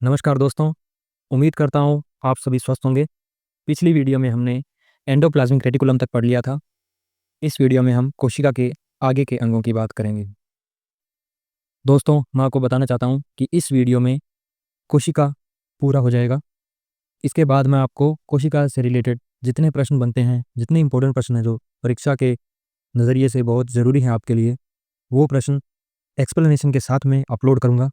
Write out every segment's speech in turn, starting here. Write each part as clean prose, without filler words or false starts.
नमस्कार दोस्तों, उम्मीद करता हूँ आप सभी स्वस्थ होंगे। पिछली वीडियो में हमने एंडोप्लाज्मिक रेटिकुलम तक पढ़ लिया था। इस वीडियो में हम कोशिका के आगे के अंगों की बात करेंगे। दोस्तों, मैं आपको बताना चाहता हूँ कि इस वीडियो में कोशिका पूरा हो जाएगा। इसके बाद मैं आपको कोशिका से रिलेटेड जितने प्रश्न बनते हैं, जितने इंपॉर्टेंट प्रश्न हैं जो परीक्षा के नज़रिए से बहुत ज़रूरी हैं आपके लिए, वो प्रश्न एक्सप्लेनेशन के साथ में अपलोड करूँगा।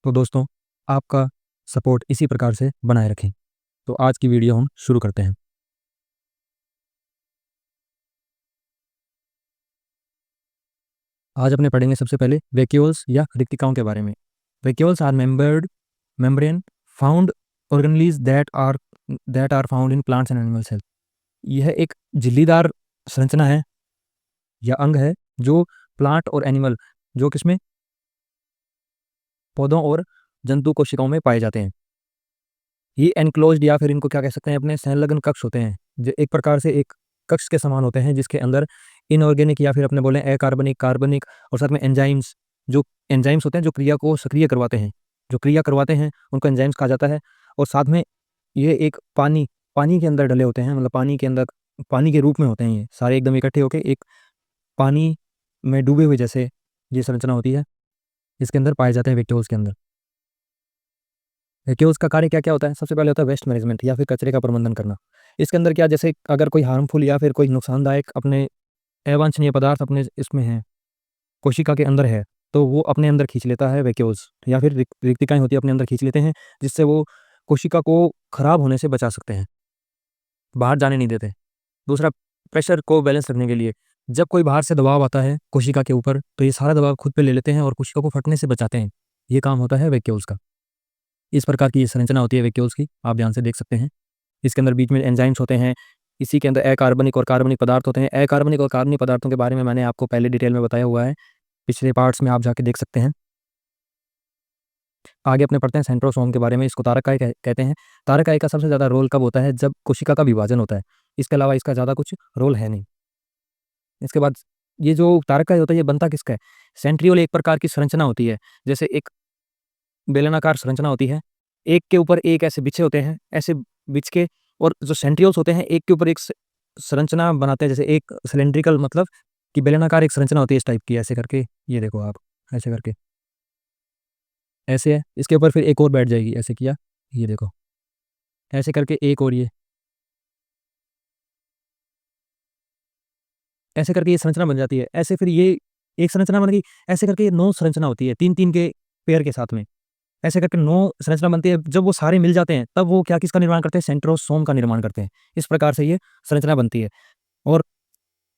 तो दोस्तों, आपका सपोर्ट इसी प्रकार से बनाए रखें। तो आज की वीडियो हम शुरू करते हैं। आज अपने पढ़ेंगे सबसे पहले वैक्यूल्स या रिक्तिकाओं के बारे में। Vacuoles are membrane found organelles that are found in plants and animal cell. यह एक झिल्लीदार संरचना है या अंग है जो प्लांट और एनिमल जो किसमें पौधों और जंतु कोशिकाओं में पाए जाते हैं। ये एनक्लोज्ड या फिर इनको क्या कह सकते हैं, अपने संलग्न कक्ष होते हैं जो एक प्रकार से एक कक्ष के समान होते हैं जिसके अंदर इनऑर्गेनिक या फिर अपने बोले अकार्बनिक, कार्बनिक और साथ में एंजाइम्स, जो एंजाइम्स होते हैं जो क्रिया को सक्रिय करवाते हैं, जो क्रिया करवाते हैं उनको एंजाइम्स कहा जाता है। और साथ में ये एक पानी पानी के अंदर डले होते हैं, मतलब पानी के अंदर पानी के रूप में होते हैं। ये सारे एकदम इकट्ठे होकर एक पानी में डूबे हुए जैसे ये संरचना होती है, इसके अंदर पाए जाते हैं वैक्यूल्स के अंदर। वैक्यूल्स का कार्य क्या क्या होता है? सबसे पहले होता है वेस्ट मैनेजमेंट या फिर कचरे का प्रबंधन करना। इसके अंदर क्या, जैसे अगर कोई हार्मफुल या फिर कोई नुकसानदायक अपने अवांछनीय पदार्थ अपने इसमें है, कोशिका के अंदर है, तो वो अपने अंदर खींच लेता है वैक्यूल्स, या फिर रिक्तिकाएं होती है अपने अंदर खींच लेते हैं, जिससे वो कोशिका को खराब होने से बचा सकते हैं, बाहर जाने नहीं देते। दूसरा, प्रेशर को बैलेंस रखने के लिए जब कोई बाहर से दबाव आता है कोशिका के ऊपर, तो ये सारा दबाव खुद पे ले लेते हैं और कोशिका को फटने से बचाते हैं। ये काम होता है वैक्यूल्स का। इस प्रकार की ये संरचना होती है वैक्यूल्स की, आप ध्यान से देख सकते हैं। इसके अंदर बीच में एंजाइम्स होते हैं, इसी के अंदर अकार्बनिक और कार्बनिक पदार्थ होते हैं। अकार्बनिक और कार्बनिक पदार्थों के बारे में मैंने आपको पहले डिटेल में बताया हुआ है, पिछले पार्ट्स में आप जाके देख सकते हैं। आगे अपने पढ़ते हैं सेंट्रोसोम के बारे में। इसको तारक कहते हैं। तारक का सबसे ज़्यादा रोल कब होता है? जब कोशिका का विभाजन होता है। इसके अलावा इसका ज़्यादा कुछ रोल है नहीं। इसके बाद ये जो तारक होता है, ये बनता किसका है? सेंट्रियोल एक प्रकार की संरचना होती है, जैसे एक बेलनाकार संरचना होती है, एक के ऊपर एक ऐसे बिछे होते हैं, ऐसे बिछ के, और जो सेंट्रियोल्स होते हैं एक के ऊपर एक संरचना बनाते हैं, जैसे एक सिलेंड्रिकल, मतलब कि बेलनाकार एक संरचना होती है इस टाइप की, ऐसे करके। ये देखो आप, ऐसे करके ऐसे है, इसके ऊपर फिर एक और बैठ जाएगी, ऐसे किया, ये देखो ऐसे करके एक और, ये ऐसे करके ये संरचना बन जाती है। ऐसे फिर ये एक संरचना बन गई, ऐसे करके ये 9 संरचना होती है, 3-3 के पेयर के साथ में। ऐसे करके 9 संरचना बनती है। जब वो सारे मिल जाते हैं तब वो क्या, किसका निर्माण करते हैं? सेंट्रोसोम का निर्माण करते हैं। इस प्रकार से ये संरचना बनती है। और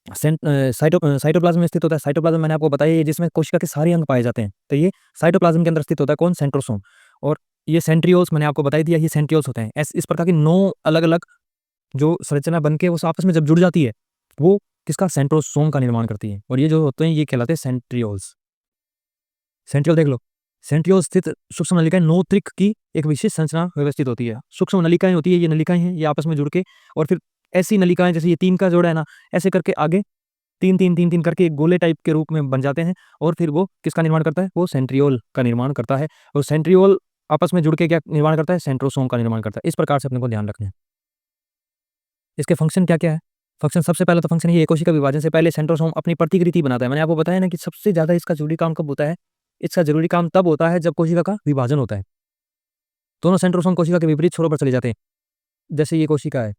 साइटोप्लाज्म में स्थित होता है। साइटोप्लाज्म मैंने आपको बताया, ये जिसमें कोशिका के सारे अंग पाए जाते हैं, तो ये साइटोप्लाज्म के अंदर स्थित होता है। कौन? सेंट्रोसोम। और ये सेंट्रियोल्स मैंने आपको बता ही दिया, ये सेंट्रियोल्स होते हैं। इस प्रकार की 9 अलग-अलग जो संरचना बन के वो आपस में जब जुड़ जाती है, वो किसका? सेंट्रोसोम का निर्माण करती है। और ये जो होते हैं ये कहलाते हैं सेंट्रियोल्स। सेंट्रियोल देख लो, सेंट्रियोल स्थित सूक्ष्म नलिकाएं 9 त्रिक की एक विशेष संरचना व्यवस्थित होती है। सूक्ष्म नलिकाएं होती है, ये नलिकाएं हैं, ये आपस में जुड़ के, और फिर ऐसी नलिकाएं, जैसे ये 3 का जोड़ा है ना, ऐसे करके आगे 3-3 करके एक गोले टाइप के रूप में बन जाते हैं। और फिर वो किसका निर्माण करता है? वो सेंट्रियोल का निर्माण करता है। और सेंट्रियोल आपस में जुड़ के क्या निर्माण करता है? सेंट्रोसोम का निर्माण करता है। इस प्रकार से अपने को ध्यान रखना है। इसके फंक्शन क्या-क्या है? फंक्शन, सबसे पहला तो फंक्शन ये है, कोशिका विभाजन से पहले सेंट्रोसोम अपनी प्रतिकृति बनाता है। मैंने आपको बताया ना कि सबसे ज़्यादा इसका ज़रूरी काम कब होता है? इसका ज़रूरी काम तब होता है जब कोशिका का विभाजन होता है। दोनों सेंट्रोसोम कोशिका के विपरीत छोरों पर चले जाते हैं। जैसे ये कोशिका है,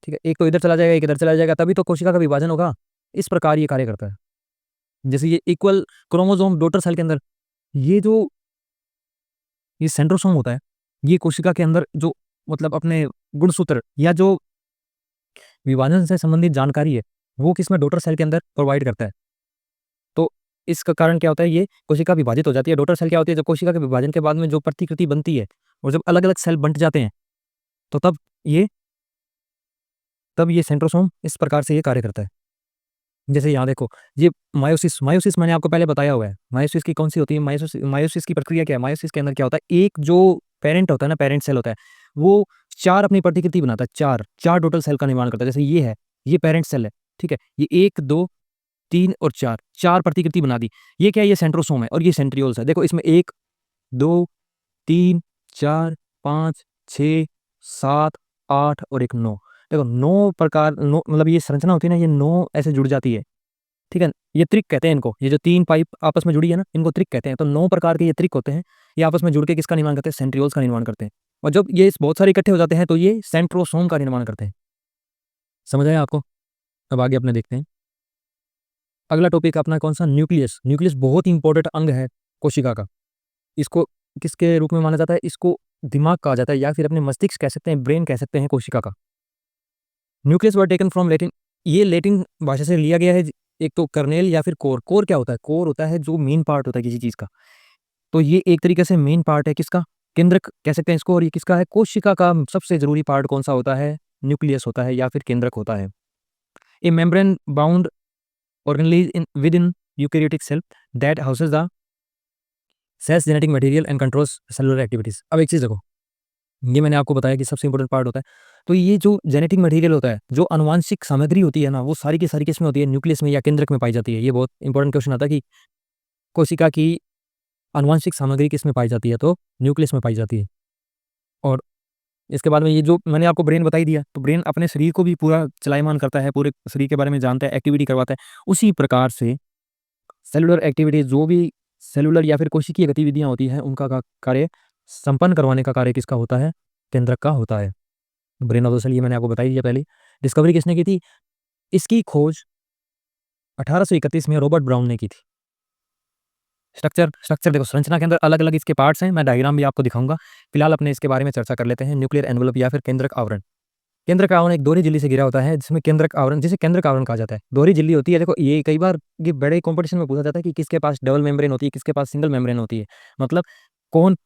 ठीक है? एक तो इधर चला जाएगा, एक इधर चला जाएगा, तभी तो कोशिका का विभाजन होगा। इस प्रकार ये कार्य करता है। जैसे ये इक्वल क्रोमोसोम डॉटर सेल के अंदर, ये जो ये सेंट्रोसोम होता है, ये कोशिका के अंदर जो, मतलब अपने गुणसूत्र या जो विभाजन से संबंधित जानकारी है, वो किसमें? डॉटर सेल के अंदर प्रोवाइड करता है। तो इसका कारण क्या होता है? ये कोशिका विभाजित हो जाती है। डॉटर सेल क्या होती है? जब कोशिका के विभाजन के बाद में जो प्रतिकृति बनती है, और जब अलग-अलग सेल बंट जाते हैं, तो ये तब ये सेंट्रोसोम इस प्रकार से ये कार्य करता है। जैसे यहाँ देखो, ये मायोसिस मायोसिस मैंने आपको पहले बताया हुआ है। मायोसिस की कौन-सी होती है? मायोसिस मायोसिस की प्रक्रिया क्या है? मायोसिस के अंदर क्या होता है? एक जो पेरेंट होता है ना, पेरेंट सेल होता है, वो 4 अपनी प्रतिकृति बनाता है, 4 टोटल सेल का निर्माण करता है। जैसे ये है, ये पेरेंट सेल है, ठीक है? ये 1, 2, 3 और 4 प्रतिकृति बना दी। ये क्या है? ये सेंट्रोसोम है और ये सेंट्रियोल्स है। देखो इसमें 1, 2, 3, 4, 5, 6, 7, 8 और एक 9। देखो 9 प्रकार, 9 मतलब ये संरचना होती है ना, ये 9 ऐसे जुड़ जाती है, ठीक है। ये त्रिक कहते हैं इनको, ये जो 3 पाइप आपस में जुड़ी है ना, इनको त्रिक कहते हैं। तो 9 प्रकार के ये त्रिक होते हैं, ये आपस में जुड़ के किसका निर्माण करते हैं? सेंट्रियोल्स का निर्माण करते हैं। और जब ये बहुत सारे इकट्ठे हो जाते हैं तो ये सेंट्रोसोम का निर्माण करते हैं। समझ आया आपको? अब आगे अपने देखते हैं। अगला टॉपिक अपना कौन सा? न्यूक्लियस। न्यूक्लियस बहुत ही इंपॉर्टेंट अंग है कोशिका का। इसको किसके रूप में माना जाता है? इसको दिमाग कहा जाता है, या फिर अपने मस्तिष्क कह सकते हैं, ब्रेन कह सकते हैं कोशिका का। Nucleus were taken from Latin, ये लैटिन भाषा से लिया गया है। एक तो कर्नेल या फिर कोर। कोर क्या होता है? कोर होता है जो मेन पार्ट होता है किसी चीज का। तो ये एक तरीके से मेन पार्ट है किसका? केंद्रक कह सकते हैं इसको। और ये किसका है? कोशिका का सबसे जरूरी पार्ट कौन सा होता है? न्यूक्लियस होता है या फिर केंद्रक होता है। A membrane bound organelle in within eukaryotic cell that houses the cell's genetic material and controls cellular activities. अब एक चीज देखो, ये मैंने आपको बताया कि सबसे इंपॉर्टेंट पार्ट होता है। तो ये जो जेनेटिक मटेरियल होता है, जो आनुवांशिक सामग्री होती है ना, वो सारी की सारी किसमें होती है? न्यूक्लियस में या केंद्रक में पाई जाती है। ये बहुत इंपॉर्टेंट क्वेश्चन आता है कि कोशिका की आनुवांशिक सामग्री किसमें पाई जाती है? तो न्यूक्लियस में पाई जाती है। और इसके बाद में ये जो मैंने आपको ब्रेन बताई दिया, तो ब्रेन अपने शरीर को भी पूरा चलायमान करता है, पूरे शरीर के बारे में जानता है, एक्टिविटी करवाता है। उसी प्रकार से सेलुलर एक्टिविटीज, जो भी सेलुलर या फिर कोशिकीय गतिविधियां होती हैं, उनका कार्य संपन्न करवाने का कार्य किसका होता है? केंद्रक का होता है। ब्रेन ऑफ द सेल, ये मैंने आपको बताई दिया पहले। डिस्कवरी किसने की थी? इसकी खोज 1831 में रॉबर्ट ब्राउन ने की थी। स्ट्रक्चर, स्ट्रक्चर देखो, संरचना के अंदर अलग अलग इसके पार्ट्स हैं, मैं डायग्राम भी आपको दिखाऊंगा। फिलहाल अपने इसके बारे में चर्चा कर लेते हैं। न्यूक्लियर एनवलप या फिर केंद्रक आवरण। केंद्रक आवरण एक दोहरी झिल्ली से घिरा होता है, जिसमें केंद्रक आवरण, जिसे केंद्रक आवरण कहा जाता है। दोहरी झिल्ली होती है। देखो ये कई बार ये बड़े कंपटीशन में पूछा जाता है कि किसके पास डबल मेम्ब्रेन होती है, किसके पास सिंगल मेम्ब्रेन होती है। मतलब कौन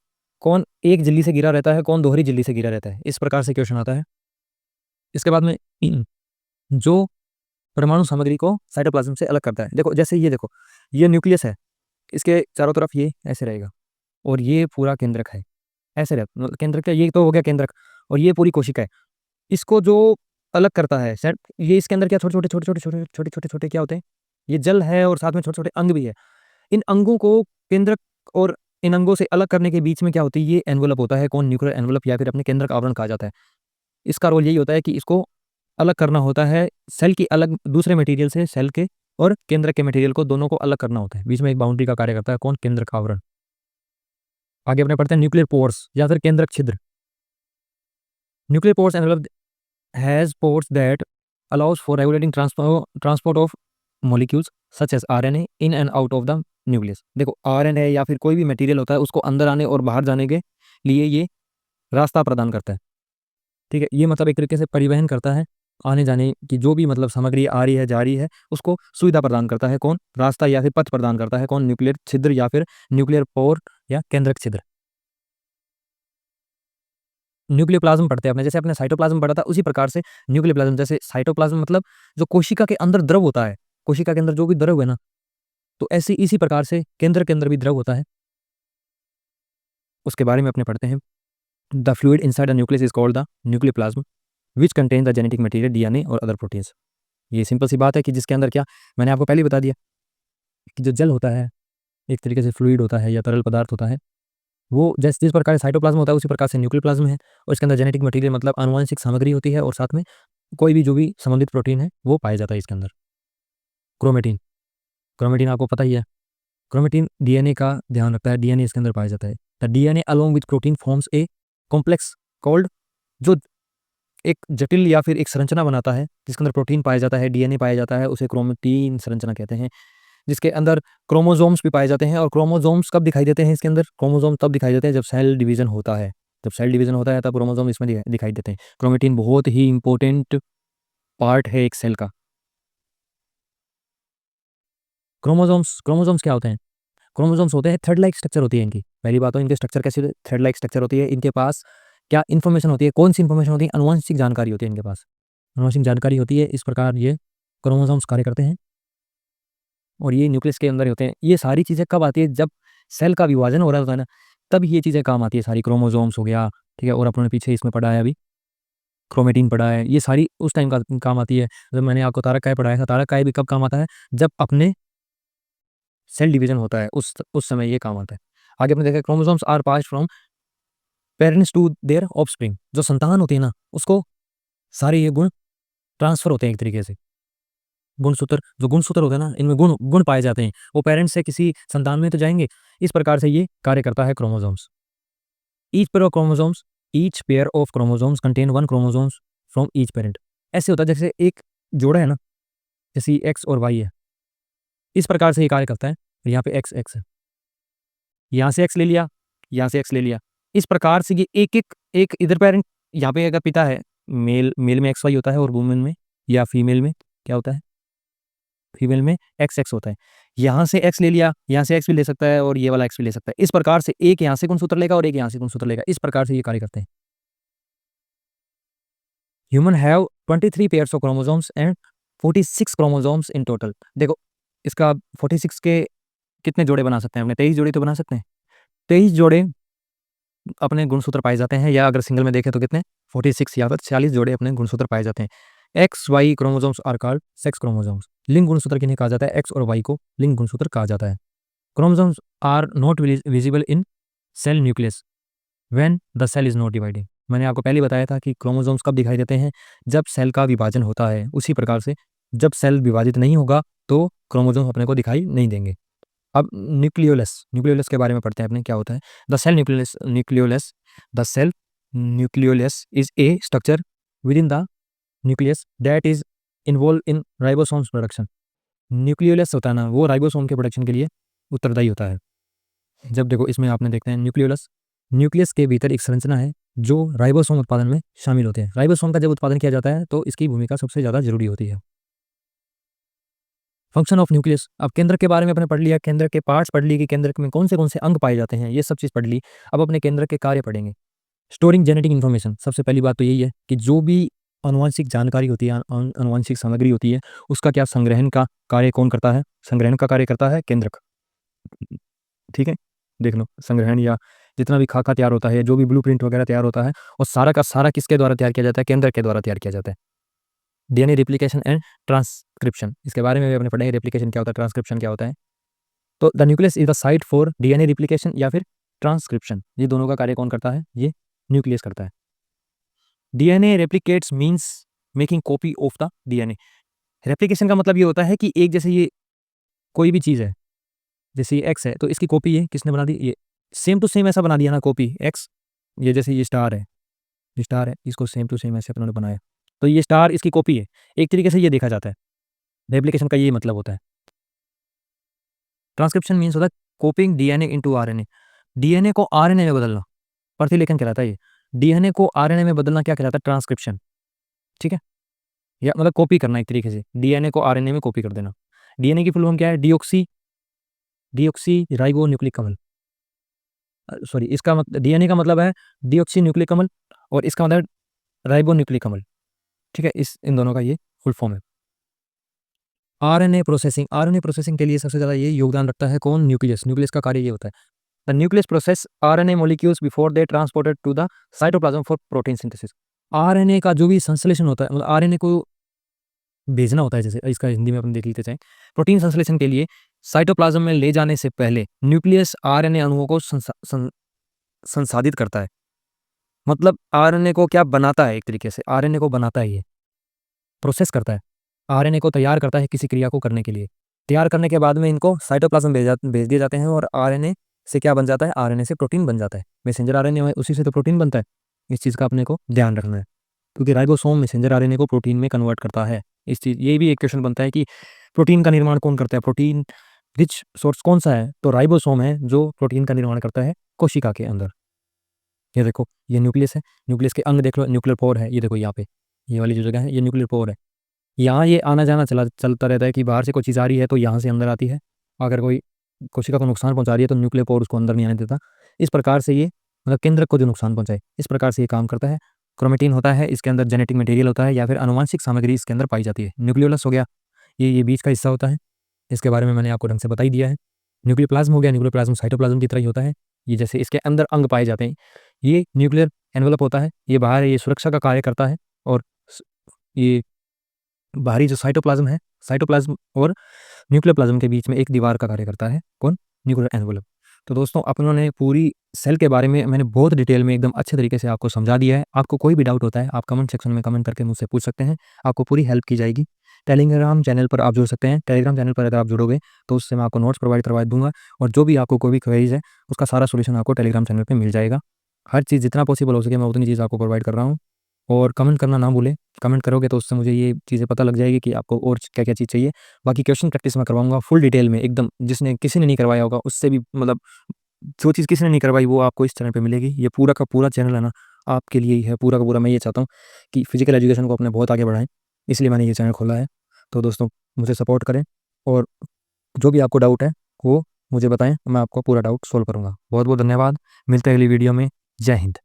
कौन एक झिल्ली से घिरा रहता है, कौन दोहरी झिल्ली से घिरा रहता है, इस प्रकार से क्वेश्चन आता है। इसके बाद में जो परमाणु सामग्री को साइटोप्लाज्म से अलग करता है, देखो जैसे ये देखो, ये न्यूक्लियस है, इसके चारों तरफ ये ऐसे रहेगा, और ये पूरा केंद्रक है, ऐसे रहता मतलब केंद्रक का, ये तो हो गया केंद्रक। और ये पूरी कोशिका है। इसको जो अलग करता है सेट, ये इसके अंदर क्या छोटे छोटे छोटे छोटे छोटे छोटे छोटे छोटे क्या होते हैं? ये जल है, और साथ में छोटे छोटे अंग भी है। इन अंगों को केंद्रक और इन अंगों से अलग करने के बीच में क्या होती है? ये एनवलप होता है। कौन? न्यूक्लियर एनवलप या फिर अपने केंद्रक आवरण कहा जाता है। इसका रोल यही होता है कि इसको अलग करना होता है, सेल की अलग दूसरे मटेरियल से, सेल के और केंद्रक के मटेरियल को, दोनों को अलग करना होता है। बीच में एक बाउंड्री का कार्य करता है। कौन? केंद्रक आवरण। आगे अपने पढ़ते हैं न्यूक्लियर पोर्स या फिर केंद्रक छिद्र। Nuclear pores envelope has pores that allows for regulating transport of molecules such as RNA in and out of the nucleus. देखो आरएनए या फिर कोई भी मटेरियल होता है, उसको अंदर आने और बाहर जाने के लिए ये रास्ता प्रदान करता है, ठीक है। ये मतलब एक तरीके से परिवहन करता है, आने जाने की जो भी मतलब सामग्री आ रही है, जा रही है, उसको सुविधा प्रदान करता है। कौन? रास्ता या फिर पथ प्रदान करता है। कौन? न्यूक्लियर छिद्र या फिर न्यूक्लियर पोर या केंद्रक छिद्र। न्यूक्लियर प्लाज्म पढ़ते हैं अपने, जैसे अपने साइटोप्लाज्म पढ़ा था, उसी प्रकार से न्यूक्लियर प्लाज्म। जैसे साइटोप्लाज्म मतलब जो कोशिका के अंदर द्रव होता है, कोशिका के अंदर जो भी द्रव है ना, तो ऐसे इसी प्रकार से केंद्र के अंदर भी द्रव होता है। उसके बारे में अपने पढ़ते हैं। The fluid inside the nucleus is called the nuclear plasm which contain the genetic material DNA और अदर प्रोटीन्स। ये सिंपल सी बात है कि जिसके अंदर क्या, मैंने आपको पहले ही बता दिया कि जो जल होता है, एक तरीके से फ्लूइड होता है या तरल पदार्थ होता है, वो जिस प्रकार साइटोप्लाज्म होता है, उसी प्रकार से न्यूक्लियर प्लाज्म है। और इसके अंदर जेनेटिक मटेरियल मतलब आनुवंशिक सामग्री होती है, और साथ में कोई भी जो भी संबंधित प्रोटीन है वो पाया जाता है इसके अंदर। क्रोमेटिन, क्रोमेटिन आपको पता ही है। क्रोमेटिन डीएनए का ध्यान रखता है, डीएनए इसके अंदर पाया जाता है। The DNA along with protein forms a complex called, जो एक जटिल या फिर एक संरचना बनाता है जिसके अंदर प्रोटीन पाया जाता है, डीएनए पाया जाता है, उसे क्रोमेटिन संरचना कहते हैं। जिसके अंदर क्रोमोसोम्स भी पाए जाते हैं। और क्रोमोसोम्स कब दिखाई देते हैं इसके अंदर? क्रोमोसोम तब दिखाई देते हैं जब सेल डिवीजन होता है। जब सेल डिवीजन होता है तब क्रोमोसोम इसमें दिखाई देते हैं। क्रोमेटिन बहुत ही इंपॉर्टेंट पार्ट है एक सेल का। क्रोमोसोम्स, क्रोमोसोम्स क्या होते हैं? क्रोमोसोम्स होते हैं थ्रेड लाइक स्ट्रक्चर होती है इनकी। पहली बात तो इनके स्ट्रक्चर कैसे होते हैं? थ्रेड लाइक स्ट्रक्चर होती है। इनके पास क्या इन्फॉर्मेशन होती है? कौन सी इन्फॉर्मेशन होती है? आनुवंशिक जानकारी होती है इनके पास, आनुवंशिक जानकारी होती है। इस प्रकार ये क्रोमोसोम्स कार्य करते हैं, और ये न्यूक्लियस के अंदर ही होते हैं। ये सारी चीज़ें कब आती है? जब सेल का विभाजन हो रहा होता है ना, तब ये चीज़ें काम आती है सारी। क्रोमोसोम्स हो गया, ठीक है, और अपने पीछे इसमें पढ़ा है अभी क्रोमेटिन पढ़ा है, ये सारी उस टाइम का काम आती है। जब मैंने आपको तारक काय पढ़ाया था, तारक काय भी कब काम आता है? जब अपने सेल डिवीजन होता है, उस समय ये काम आता है। आगे अपने देखा chromosomes are pass from parents to their offspring, जो संतान होती है ना उसको सारे ये गुण ट्रांसफर होते हैं एक तरीके से। जो गुणसूत्र होते हैं ना इनमें गुण गुण पाए जाते हैं, वो पेरेंट्स से किसी संतान में तो जाएंगे। इस प्रकार से ये कार्य करता है chromosomes. Each pair of chromosomes contain one chromosomes from each parent. ऐसे होता है जैसे एक जोड़ा है ना, जैसे एक्स और वाई है, इस प्रकार से ये कार्य करता है। यहाँ पे एक्स एक्स है, यहाँ से एक्स ले लिया, यहाँ से एक्स ले लिया, इस प्रकार से ये एक इधर पेरेंट, यहाँ पे अगर पिता है, मेल में एक्स वाई होता है और वुमेन में या फीमेल में क्या होता है, फीमेल में एक्स एक्स होता है। यहाँ से एक्स ले लिया, यहाँ से एक्स भी ले सकता है और ये वाला एक्स भी ले सकता है। इस प्रकार से एक यहाँ से गुणसूत्र लेगा और एक यहाँ से गुणसूत्र लेगा, इस प्रकार से ये कार्य करते हैं। Human have 23 pairs of chromosomes and 46 chromosomes in total. देखो इसका 46 के कितने जोड़े बना सकते हैं अपने, 23 जोड़े तो बना सकते हैं। 23 जोड़े अपने गुणसूत्र पाए जाते हैं, या अगर सिंगल में देखें तो कितने 46 या फिर 46 जोड़े अपने गुणसूत्र पाए जाते हैं। X Y chromosomes are called sex chromosomes. लिंग गुणसूत्र किन्हें कहा जाता है, एक्स और वाई को लिंग गुणसूत्र कहा जाता है। Chromosomes are not visible in cell nucleus when the cell is not dividing. मैंने आपको पहले बताया था कि क्रोमोसोम्स कब दिखाई देते हैं, जब सेल का विभाजन होता है। उसी प्रकार से जब सेल विभाजित नहीं होगा तो क्रोमोसोम्स अपने को दिखाई नहीं देंगे। अब न्यूक्लियोलस के बारे में पढ़ते हैं अपने, क्या होता है। The cell nucleolus is a structure within the nucleus that is involve in ribosomes production. Nucleolus होता है ना, वो राइबोसोम के प्रोडक्शन के लिए उत्तरदायी होता है। जब देखो इसमें आपने देखते हैं न्यूक्लियस के भीतर एक संरचना है जो राइबोसोम उत्पादन में शामिल होते हैं। राइबोसोम का जब उत्पादन किया जाता है तो इसकी भूमिका सबसे ज़्यादा जरूरी होती है। फंक्शन ऑफ न्यूक्लियस, अब केंद्र के बारे में अपने पढ़ लिया, केंद्र के पार्ट्स पढ़ लिए कि केंद्र में कौन से अंग पाए जाते हैं, ये सब चीज़ पढ़ ली। अब अपने केंद्र के कार्य पढ़ेंगे। स्टोरिंग जेनेटिक इन्फॉर्मेशन, सबसे पहली बात तो यही है कि जो भी आनुवंशिक जानकारी होती है, आनुवंशिक सामग्री होती है, उसका क्या संग्रहण का कार्य कौन करता है, संग्रहण का कार्य करता है केंद्रक। ठीक है, देख लो संग्रहण या जितना भी खाका तैयार होता है, जो भी ब्लूप्रिंट वगैरह तैयार होता है, और सारा का सारा किसके द्वारा तैयार किया जाता है, केंद्र के द्वारा तैयार किया जाता है। डीएनए रेप्लिकेशन एंड ट्रांसक्रिप्शन, इसके बारे में भी अपने पढ़ेंगे, रेप्लिकेशन क्या होता है, ट्रांसक्रिप्शन क्या होता है। तो the nucleus is the site for DNA replication या फिर ट्रांसक्रिप्शन, ये दोनों का कार्य कौन करता है, ये न्यूक्लियस करता है। DNA replicates means making copy of the DNA. Replication का मतलब ये होता है कि एक जैसे ये कोई भी चीज़ है, जैसे ये एक्स है तो इसकी कॉपी ये किसने बना दी, ये सेम टू सेम ऐसा बना दिया ना कॉपी एक्स। ये जैसे ये स्टार है, इसको सेम टू सेम ऐसे अपने बनाया, तो ये स्टार इसकी कॉपी है। एक तरीके से ये देखा जाता है, रेप्लिकेशन का ये मतलब होता है। ट्रांसक्रिप्शन मीन्स होता है कॉपिंग डीएनए इनटू आरएनए, डीएनए को आरएनए में बदलना, प्रतिलेखन कहलाता है ये। डीएनए को आरएनए में बदलना क्या कहलाता है, ट्रांसक्रिप्शन। ठीक है, या मतलब कॉपी करना, एक तरीके से डीएनए को आरएनए में कॉपी कर देना। डीएनए की फुल फॉर्म क्या है, डीऑक्सी राइबो न्यूक्लिक अम्ल। सॉरी, इसका डीएनए का मतलब है डीऑक्सी न्यूक्लिक अम्ल और इसका मतलब राइबो न्यूक्लिक अम्ल। ठीक है, इन दोनों का ये फुल फॉर्म है। आरएनए प्रोसेसिंग के लिए सबसे ज़्यादा ये योगदान रखता है कौन, न्यूक्लियस का कार्य ये होता है। The nucleus process RNA molecules before they transported to the cytoplasm for protein synthesis. RNA का जो भी संश्लेषण होता है, मतलब आरएनए को भेजना होता है, जैसे इसका हिंदी में अपन देख लेते हैं, प्रोटीन संश्लेषण के लिए साइटोप्लाज्म में ले जाने से पहले न्यूक्लियस आरएनए अणुओं को संसाधित करता है। मतलब आरएनए को क्या बनाता है, एक तरीके से आरएनए को बनाता है, ये प्रोसेस करता है, आरएनए को तैयार करता है किसी क्रिया को करने के लिए। तैयार करने के बाद में इनको साइटोप्लाज्म भेज दिए जाते हैं और आरएनए से क्या बन जाता है, आरएनए से प्रोटीन बन जाता है। मैसेंजर आरएनए है, उसी से तो प्रोटीन बनता है। इस चीज़ का अपने को ध्यान रखना है, क्योंकि राइबोसोम मैसेंजर आरएनए को प्रोटीन में कन्वर्ट करता है। इस चीज़ ये भी एक क्वेश्चन बनता है कि प्रोटीन का निर्माण कौन करता है, प्रोटीन रिच सोर्स कौन सा है, तो राइबोसोम है जो प्रोटीन का निर्माण करता है कोशिका के अंदर। ये देखो ये न्यूक्लियस है, न्यूक्लियस के अंग देख लो, न्यूक्लियर पोर है, ये देखो यहाँ पे ये वाली जो जगह है ये न्यूक्लियर पोर है। यहाँ ये आना जाना चलता रहता है कि बाहर से कोई चीज़ आ रही है तो यहाँ से अंदर आती है, अगर कोई कोशिका को नुकसान पहुँचा रही है तो न्यूक्लियर पोर उसको अंदर नहीं आने देता। इस प्रकार से ये मतलब केंद्रक को जो नुकसान पहुँचाए, इस प्रकार से ये काम करता है। क्रोमेटिन होता है, इसके अंदर जेनेटिक मटेरियल होता है या फिर आनुवंशिक सामग्री इसके अंदर पाई जाती है। न्यूक्लियोलस हो गया, ये बीच का हिस्सा होता है, इसके बारे में मैंने आपको ढंग से बता ही दिया है। न्यूक्लियोप्लाज्म हो गया, न्यूक्लियोप्लाज्म साइटोप्लाज्म की तरह ही होता है। ये जैसे इसके अंदर अंग पाए जाते हैं, ये न्यूक्लियर एनवेलप होता है, ये बाहर है, ये सुरक्षा का कार्य करता है। और ये बाहरी जो साइटोप्लाज्म है, साइटोप्लाज्म और न्यूक्लियोप्लाज्म के बीच में एक दीवार का कार्य करता है, कौन, न्यूक्लियर एनवेलप। तो दोस्तों अपनों ने पूरी सेल के बारे में मैंने बहुत डिटेल में एकदम अच्छे तरीके से आपको समझा दिया है। आपको कोई भी डाउट होता है आप कमेंट सेक्शन में कमेंट करके मुझसे पूछ सकते हैं, आपको पूरी हेल्प की जाएगी। टेलीग्राम चैनल पर आप जुड़ सकते हैं, टेलीग्राम चैनल पर अगर आप जुड़ोगे तो उससे मैं आपको नोट्स प्रोवाइड करवा दूँगा और जो भी आपको कोई भी क्वेरीज़ है उसका सारा सॉल्यूशन आपको टेलीग्राम चैनल पे मिल जाएगा। हर चीज़ जितना पॉसिबल हो सके मैं उतनी चीज़ आपको प्रोवाइड कर रहा हूँ और कमेंट करना ना भूलें। कमेंट करोगे तो उससे मुझे ये चीज़ें पता लग जाएगी कि आपको और क्या-क्या चीज़ चाहिए। बाकी क्वेश्चन प्रैक्टिस मैं करवाऊँगा फुल डिटेल में एकदम, जिसने किसी ने नहीं करवाया होगा उससे भी, मतलब जो चीज़ किसी ने नहीं करवाई वो आपको इस चैनल पे मिलेगी। ये पूरा का पूरा चैनल है ना आपके लिए ही है, पूरा का पूरा। मैं ये चाहता हूँ कि फिज़िकल एजुकेशन को अपने बहुत आगे बढ़ाएँ, इसलिए मैंने ये चैनल खोला है। तो दोस्तों मुझे सपोर्ट करें और जो भी आपको डाउट है वो मुझे बताएँ, मैं आपको पूरा डाउट सॉल्व करूँगा। बहुत-बहुत धन्यवाद। मिलते हैं अगली वीडियो में। जय हिंद।